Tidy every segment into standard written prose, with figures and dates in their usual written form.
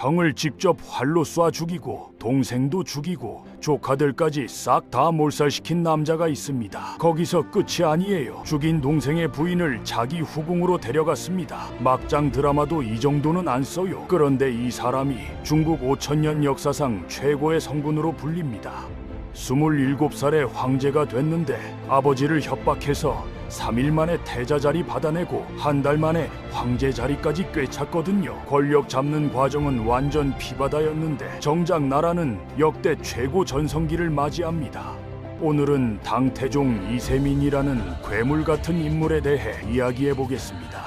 형을 직접 활로 쏴 죽이고 동생도 죽이고 조카들까지 싹 다 몰살시킨 남자가 있습니다. 거기서 끝이 아니에요. 죽인 동생의 부인을 자기 후궁으로 데려갔습니다. 막장 드라마도 이 정도는 안 써요. 그런데 이 사람이 중국 5000년 역사상 최고의 성군으로 불립니다. 27살에 황제가 됐는데 아버지를 협박해서 3일 만에 태자 자리 받아내고 한 달 만에 황제 자리까지 꿰찼거든요. 권력 잡는 과정은 완전 피바다였는데 정작 나라는 역대 최고 전성기를 맞이합니다. 오늘은 당태종 이세민이라는 괴물 같은 인물에 대해 이야기해 보겠습니다.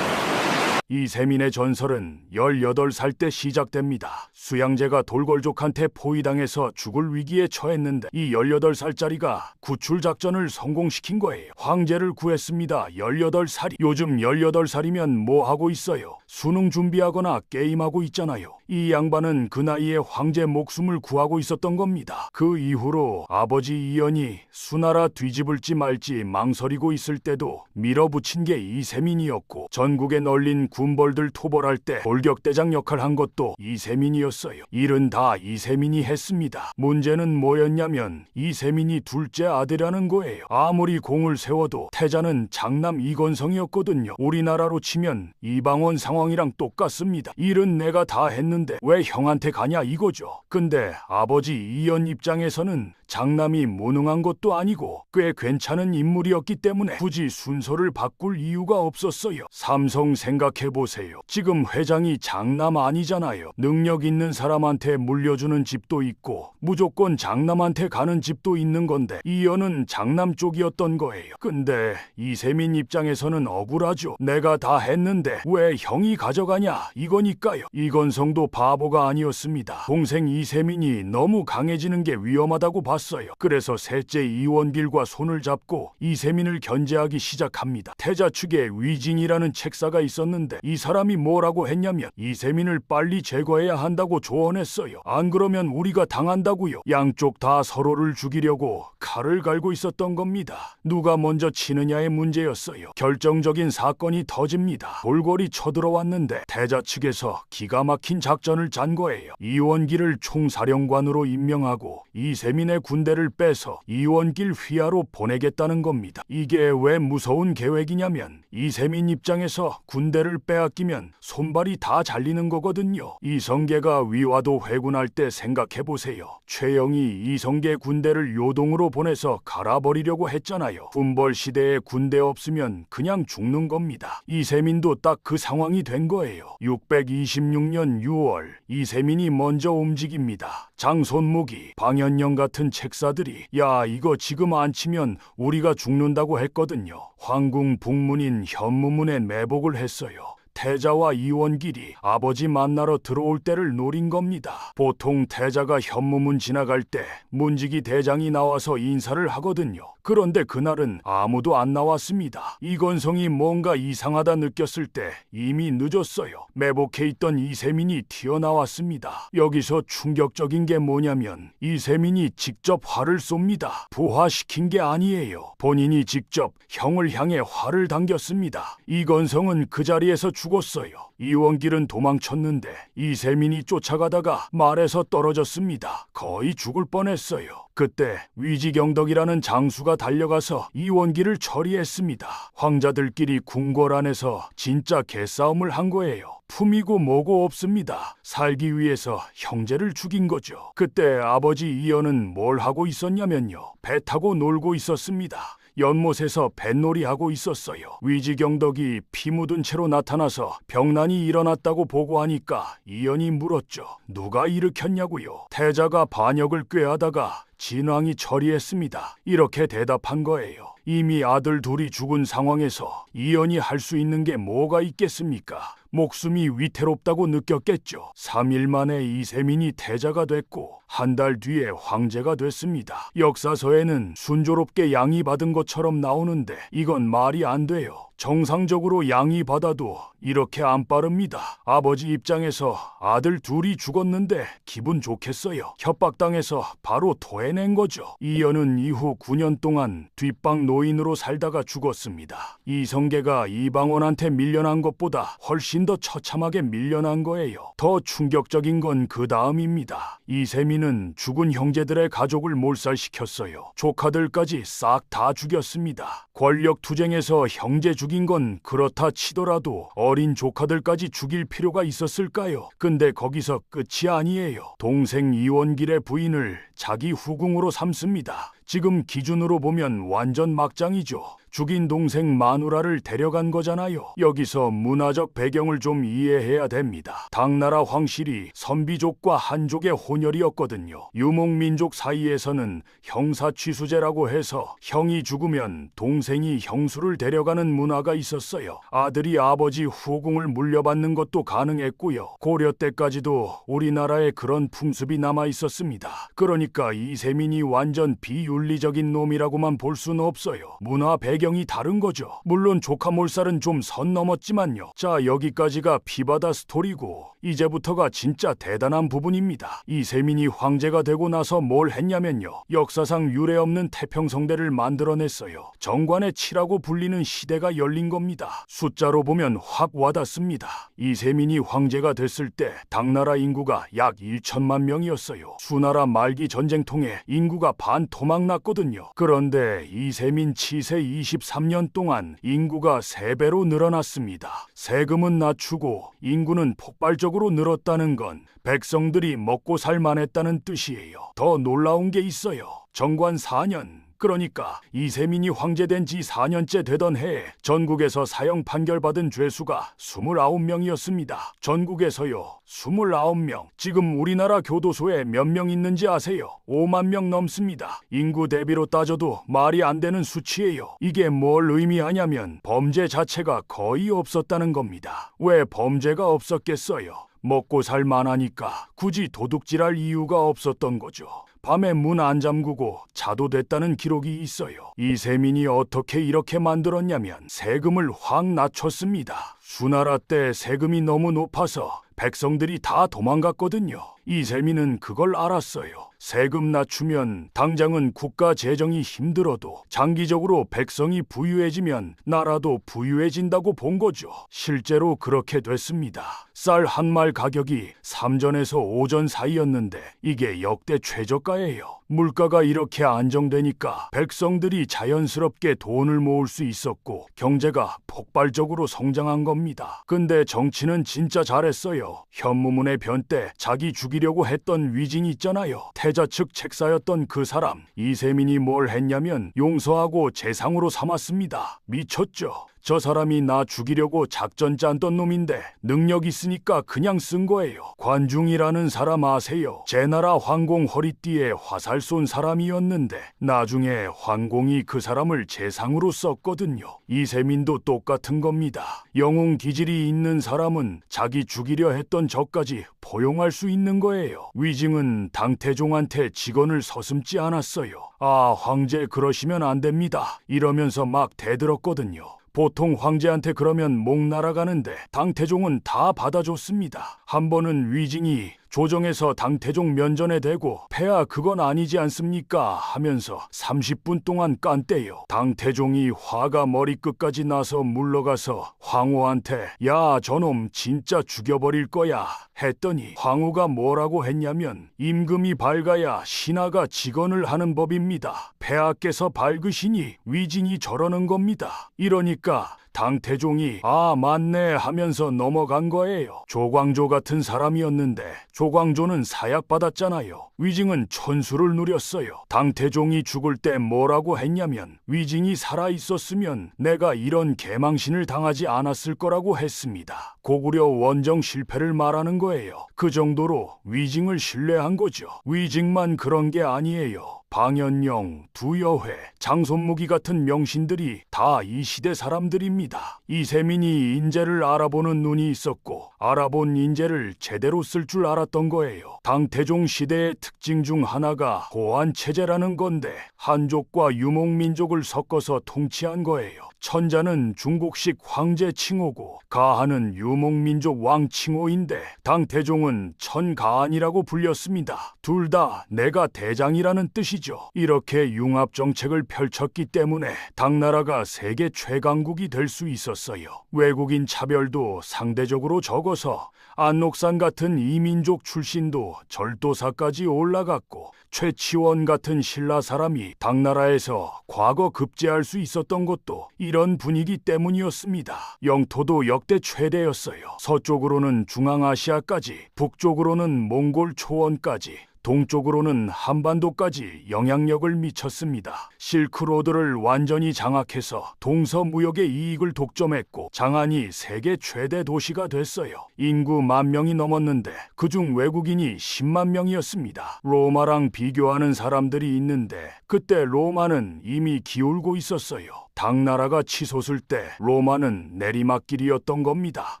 이세민의 전설은 18살 때 시작됩니다. 수양제가 돌궐족한테 포위당해서 죽을 위기에 처했는데 이 18살짜리가 구출 작전을 성공시킨 거예요. 황제를 구했습니다. 18살이. 요즘 18살이면 뭐 하고 있어요? 수능 준비하거나 게임하고 있잖아요. 이 양반은 그 나이에 황제 목숨을 구하고 있었던 겁니다. 그 이후로 아버지 이연이 수나라 뒤집을지 말지 망설이고 있을 때도 밀어붙인 게 이세민이었고, 전국에 널린 군벌들 토벌할 때 돌격대장 역할 한 것도 이세민이었어요. 일은 다 이세민이 했습니다. 문제는 뭐였냐면 이세민이 둘째 아들이라는 거예요. 아무리 공을 세워도 태자는 장남 이건성이었거든요. 우리나라로 치면 이방원 상황이랑 똑같습니다. 일은 내가 다 했는데 왜 형한테 가냐 이거죠. 근데 아버지 이연 입장에서는 장남이 무능한 것도 아니고 꽤 괜찮은 인물이었기 때문에 굳이 순서를 바꿀 이유가 없었어요. 삼성 생각해보세요. 지금 회장이 장남 아니잖아요. 능력 있는 사람한테 물려주는 집도 있고 무조건 장남한테 가는 집도 있는 건데 이연은 장남 쪽이었던 거예요. 근데 이세민 입장에서는 억울하죠. 내가 다 했는데 왜 형이 가져가냐 이거니까요. 이건성도 바보가 아니었습니다. 동생 이세민이 너무 강해지는 게 위험하다고 봤어요. 그래서 셋째 이원길과 손을 잡고 이세민을 견제하기 시작합니다. 태자 측에 위진이라는 책사가 있었는데 이 사람이 뭐라고 했냐면 이세민을 빨리 제거해야 한다고 조언했어요. 안 그러면 우리가 당한다고요. 양쪽 다 서로를 죽이려고 칼을 갈고 있었던 겁니다. 누가 먼저 치느냐의 문제였어요. 결정적인 사건이 터집니다. 돌궐이 쳐들어왔는데 태자 측에서 기가 막힌 작전을 짠 거예요. 이원길을 총사령관으로 임명하고 이세민의 군대를 빼서 이원길 휘하로 보내겠다는 겁니다. 이게 왜 무서운 계획이냐면 이세민 입장에서 군대를 빼앗기면 손발이 다 잘리는 거거든요. 이성계가 위화도 회군할 때 생각해보세요. 최영이 이성계 군대를 요동으로 보내서 갈아버리려고 했잖아요. 군벌 시대에 군대 없으면 그냥 죽는 겁니다. 이세민도 딱 그 상황이 된 거예요. 626년 6월 이세민이 먼저 움직입니다. 장손무기, 방현영 같은 책사들이 야 이거 지금 안 치면 우리가 죽는다고 했거든요. 황궁 북문인 현무문에 매복을 했어요. 태자와 이원길이 아버지 만나러 들어올 때를 노린 겁니다. 보통 태자가 현무문 지나갈 때 문지기 대장이 나와서 인사를 하거든요. 그런데 그날은 아무도 안 나왔습니다. 이건성이 뭔가 이상하다 느꼈을 때 이미 늦었어요. 매복해 있던 이세민이 튀어나왔습니다. 여기서 충격적인 게 뭐냐면 이세민이 직접 활을 쏩니다. 부화시킨 게 아니에요. 본인이 직접 형을 향해 활을 당겼습니다. 이건성은 그 자리에서 죽었어요. 이원길은 도망쳤는데 이세민이 쫓아가다가 말에서 떨어졌습니다. 거의 죽을 뻔했어요. 그때 위지경덕이라는 장수가 달려가서 이원길을 처리했습니다. 황자들끼리 궁궐 안에서 진짜 개싸움을 한 거예요. 품이고 뭐고 없습니다. 살기 위해서 형제를 죽인 거죠. 그때 아버지 이연은 뭘 하고 있었냐면요. 배 타고 놀고 있었습니다. 연못에서 뱃놀이하고 있었어요. 위지경덕이 피 묻은 채로 나타나서 병난이 일어났다고 보고하니까 이연이 물었죠. 누가 일으켰냐고요. 태자가 반역을 꾀하다가 진왕이 처리했습니다. 이렇게 대답한 거예요. 이미 아들 둘이 죽은 상황에서 이연이 할 수 있는 게 뭐가 있겠습니까? 목숨이 위태롭다고 느꼈겠죠. 3일 만에 이세민이 태자가 됐고 한 달 뒤에 황제가 됐습니다. 역사서에는 순조롭게 양이 받은 것처럼 나오는데 이건 말이 안 돼요. 정상적으로 양이받아도 이렇게 안 빠릅니다. 아버지 입장에서 아들 둘이 죽었는데 기분 좋겠어요. 협박당해서 바로 토해낸 거죠. 이연은 이후 9년 동안 뒷방 노인으로 살다가 죽었습니다. 이성계가 이방원한테 밀려난 것보다 훨씬 더 처참하게 밀려난 거예요. 더 충격적인 건 그 다음입니다. 이세민은 죽은 형제들의 가족을 몰살시켰어요. 조카들까지 싹 다 죽였습니다. 권력 투쟁에서 형제 죽인 건 그렇다 치더라도 어린 조카들까지 죽일 필요가 있었을까요? 근데 거기서 끝이 아니에요. 동생 이원길의 부인을 자기 후궁으로 삼습니다. 지금 기준으로 보면 완전 막장이죠. 죽인 동생 마누라를 데려간 거잖아요. 여기서 문화적 배경을 좀 이해해야 됩니다. 당나라 황실이 선비족과 한족의 혼혈이었거든요. 유목민족 사이에서는 형사취수제라고 해서 형이 죽으면 동생이 형수를 데려가는 문화가 있었어요. 아들이 아버지 후궁을 물려받는 것도 가능했고요. 고려 때까지도 우리나라에 그런 풍습이 남아 있었습니다. 그러니까 이세민이 완전 비윤리적인 놈이라고만 볼 수는 없어요. 문화 배경이 다른 거죠. 물론 조카 몰살은 좀 선 넘었지만요. 자, 여기까지가 피바다 스토리고 이제부터가 진짜 대단한 부분입니다. 이세민이 황제가 되고 나서 뭘 했냐면요. 역사상 유례없는 태평성대를 만들어냈어요. 정관의 치라고 불리는 시대가 열린 겁니다. 숫자로 보면 확 와닿습니다. 이세민이 황제가 됐을 때 당나라 인구가 약 1천만 명이었어요. 수나라 말기 전쟁 통해 인구가 반 토막 났거든요. 그런데 이세민 치세 23년 동안 인구가 3배로 늘어났습니다. 세금은 낮추고 인구는 폭발적으로 늘었다는 건 백성들이 먹고 살만했다는 뜻이에요. 더 놀라운 게 있어요. 정관 4년, 그러니까 이세민이 황제된 지 4년째 되던 해에 전국에서 사형 판결받은 죄수가 29명이었습니다. 전국에서요. 29명. 지금 우리나라 교도소에 몇 명 있는지 아세요? 5만 명 넘습니다. 인구 대비로 따져도 말이 안 되는 수치예요. 이게 뭘 의미하냐면 범죄 자체가 거의 없었다는 겁니다. 왜 범죄가 없었겠어요? 먹고 살 만하니까 굳이 도둑질할 이유가 없었던 거죠. 밤에 문 안 잠그고 자도 됐다는 기록이 있어요. 이세민이 어떻게 이렇게 만들었냐면 세금을 확 낮췄습니다. 수나라 때 세금이 너무 높아서 백성들이 다 도망갔거든요. 이세민은 그걸 알았어요. 세금 낮추면 당장은 국가 재정이 힘들어도 장기적으로 백성이 부유해지면 나라도 부유해진다고 본 거죠. 실제로 그렇게 됐습니다. 쌀 한 말 가격이 3전에서 5전 사이였는데 이게 역대 최저가예요. 물가가 이렇게 안정되니까 백성들이 자연스럽게 돈을 모을 수 있었고 경제가 폭발적으로 성장한 겁니다. 근데 정치는 진짜 잘했어요. 현무문의 변 때 자기 죽이려고 했던 위진 있잖아요. 태자 측 책사였던 그 사람 이세민이 뭘 했냐면 용서하고 재상으로 삼았습니다. 미쳤죠? 저 사람이 나 죽이려고 작전 짰던 놈인데 능력 있으니까 그냥 쓴 거예요. 관중이라는 사람 아세요? 제 나라 황공 허리띠에 화살 쏜 사람이었는데 나중에 황공이 그 사람을 재상으로 썼거든요. 이세민도 똑같은 겁니다. 영웅 기질이 있는 사람은 자기 죽이려 했던 적까지 포용할 수 있는 거예요. 위증은 당태종한테 직언을 서슴지 않았어요. 아, 황제 그러시면 안 됩니다. 이러면서 막 대들었거든요. 보통 황제한테 그러면 목 날아가는데 당태종은 다 받아줬습니다. 한 번은 위징이 조정에서 당태종 면전에 대고 폐하 그건 아니지 않습니까? 하면서 30분 동안 깐대요. 당태종이 화가 머리끝까지 나서 물러가서 황후한테 야 저놈 진짜 죽여버릴 거야 했더니 황후가 뭐라고 했냐면 임금이 밝아야 신하가 직언을 하는 법입니다. 폐하께서 밝으시니 위징이 저러는 겁니다. 이러니까 당태종이 아 맞네 하면서 넘어간 거예요. 조광조 같은 사람이었는데 조광조는 사약받았잖아요. 위징은 천수를 누렸어요. 당태종이 죽을 때 뭐라고 했냐면 위징이 살아있었으면 내가 이런 개망신을 당하지 않았을 거라고 했습니다. 고구려 원정 실패를 말하는 거예요. 그 정도로 위징을 신뢰한 거죠. 위징만 그런 게 아니에요. 방연영, 두여회, 장손무기 같은 명신들이 다 이 시대 사람들입니다. 이세민이 인재를 알아보는 눈이 있었고 알아본 인재를 제대로 쓸 줄 알았던 거예요. 당태종 시대의 특징 중 하나가 호환체제라는 건데 한족과 유목민족을 섞어서 통치한 거예요. 천자는 중국식 황제 칭호고 가한은 유목민족 왕 칭호인데 당태종은 천가한이라고 불렸습니다. 둘 다 내가 대장이라는 뜻이죠. 이렇게 융합 정책을 펼쳤기 때문에 당나라가 세계 최강국이 될 수 있었어요. 외국인 차별도 상대적으로 적어서 안록산 같은 이민족 출신도 절도사까지 올라갔고 최치원 같은 신라 사람이 당나라에서 과거 급제할 수 있었던 것도 이런 분위기 때문이었습니다. 영토도 역대 최대였어요. 서쪽으로는 중앙아시아까지, 북쪽으로는 몽골 초원까지, 동쪽으로는 한반도까지 영향력을 미쳤습니다. 실크로드를 완전히 장악해서 동서무역의 이익을 독점했고 장안이 세계 최대 도시가 됐어요. 인구 10,000명이 넘었는데 그중 외국인이 10만 명이었습니다. 로마랑 비교하는 사람들이 있는데 그때 로마는 이미 기울고 있었어요. 당나라가 치솟을 때 로마는 내리막길이었던 겁니다.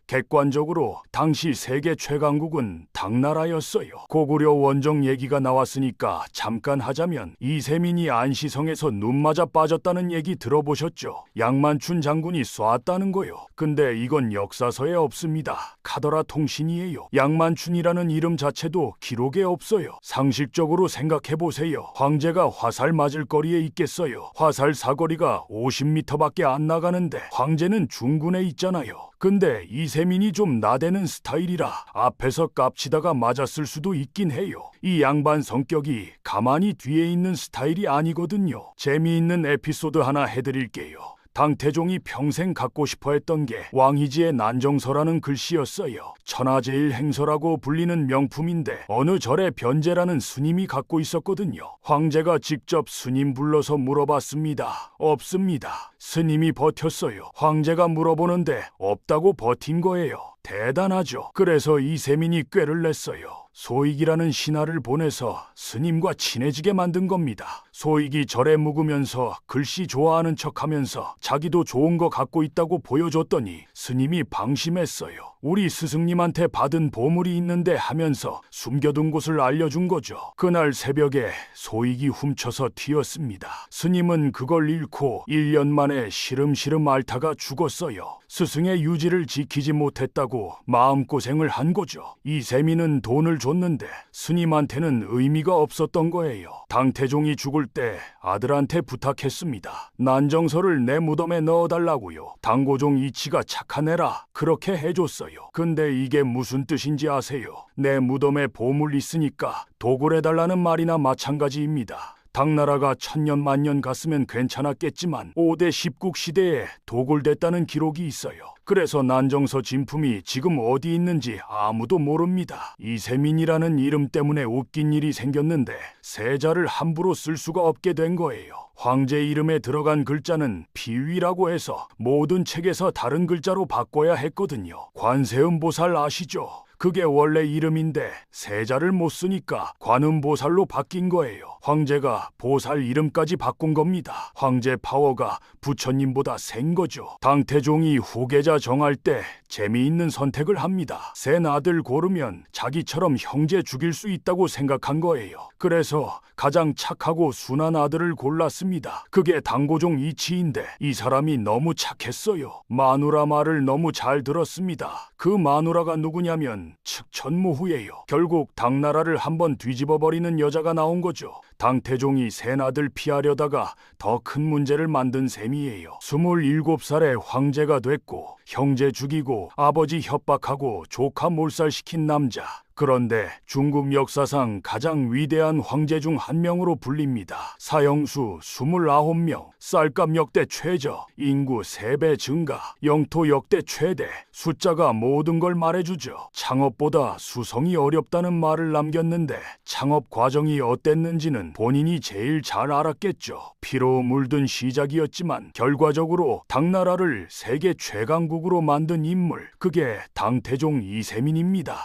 객관적으로 당시 세계 최강국은 당나라였어요. 고구려 원정 얘기가 나왔으니까 잠깐 하자면 이세민이 안시성에서 눈 맞아 빠졌다는 얘기 들어보셨죠? 양만춘 장군이 쏘았다는 거요. 근데 이건 역사서에 없습니다. 카더라 통신이에요. 양만춘이라는 이름 자체도 기록에 없어요. 상식적으로 생각해보세요. 황제가 화살 맞을 거리에 있겠어요? 화살 사거리가 50m밖에 안 나가는데 황제는 중군에 있잖아요. 근데 이세민이 좀 나대는 스타일이라 앞에서 깝치다가 맞았을 수도 있긴 해요. 이 양반 성격이 가만히 뒤에 있는 스타일이 아니거든요. 재미있는 에피소드 하나 해드릴게요. 당태종이 평생 갖고 싶어 했던 게 왕희지의 난정서라는 글씨였어요. 천하제일행서라고 불리는 명품인데 어느 절에 변제라는 스님이 갖고 있었거든요. 황제가 직접 스님 불러서 물어봤습니다. 없습니다. 스님이 버텼어요. 황제가 물어보는데 없다고 버틴 거예요. 대단하죠. 그래서 이세민이 꾀를 냈어요. 소익이라는 신하를 보내서 스님과 친해지게 만든 겁니다. 소익이 절에 묵으면서 글씨 좋아하는 척하면서 자기도 좋은 거 갖고 있다고 보여줬더니 스님이 방심했어요. 우리 스승님한테 받은 보물이 있는데 하면서 숨겨둔 곳을 알려준 거죠. 그날 새벽에 소익이 훔쳐서 튀었습니다. 스님은 그걸 잃고 1년 만에 시름시름 앓다가 죽었어요. 스승의 유지를 지키지 못했다고 마음고생을 한 거죠. 이세민은 돈을 줬는데 스님한테는 의미가 없었던 거예요. 당태종이 죽을 때 아들한테 부탁했습니다. 난정서를 내 무덤에 넣어달라고요. 당고종 이치가 착한 애라 그렇게 해줬어요. 근데 이게 무슨 뜻인지 아세요? 내 무덤에 보물 있으니까 도굴해달라는 말이나 마찬가지입니다. 당나라가 1000년 만년 갔으면 괜찮았겠지만 5대 10국 시대에 도굴됐다는 기록이 있어요. 그래서 난정서 진품이 지금 어디 있는지 아무도 모릅니다. 이세민이라는 이름 때문에 웃긴 일이 생겼는데 세자를 함부로 쓸 수가 없게 된 거예요. 황제 이름에 들어간 글자는 비위라고 해서 모든 책에서 다른 글자로 바꿔야 했거든요. 관세음보살 아시죠? 그게 원래 이름인데 세자를 못 쓰니까 관음보살로 바뀐 거예요. 황제가 보살 이름까지 바꾼 겁니다. 황제 파워가 부처님보다 센 거죠. 당태종이 후계자 정할 때 재미있는 선택을 합니다. 센 아들 고르면 자기처럼 형제 죽일 수 있다고 생각한 거예요. 그래서 가장 착하고 순한 아들을 골랐습니다. 그게 당고종 이치인데 이 사람이 너무 착했어요. 마누라 말을 너무 잘 들었습니다. 그 마누라가 누구냐면 측천무후예요. 결국 당나라를 한번 뒤집어버리는 여자가 나온 거죠. 당태종이 센 아들 피하려다가 더 큰 문제를 만든 셈이에요. 27살에 황제가 됐고 형제 죽이고 아버지 협박하고 조카 몰살시킨 남자. 그런데 중국 역사상 가장 위대한 황제 중 한 명으로 불립니다. 사형수 29명, 쌀값 역대 최저, 인구 3배 증가, 영토 역대 최대. 숫자가 모든 걸 말해주죠. 창업보다 수성이 어렵다는 말을 남겼는데 창업 과정이 어땠는지는 본인이 제일 잘 알았겠죠. 피로 물든 시작이었지만 결과적으로 당나라를 세계 최강국으로 만든 인물, 그게 당태종 이세민입니다.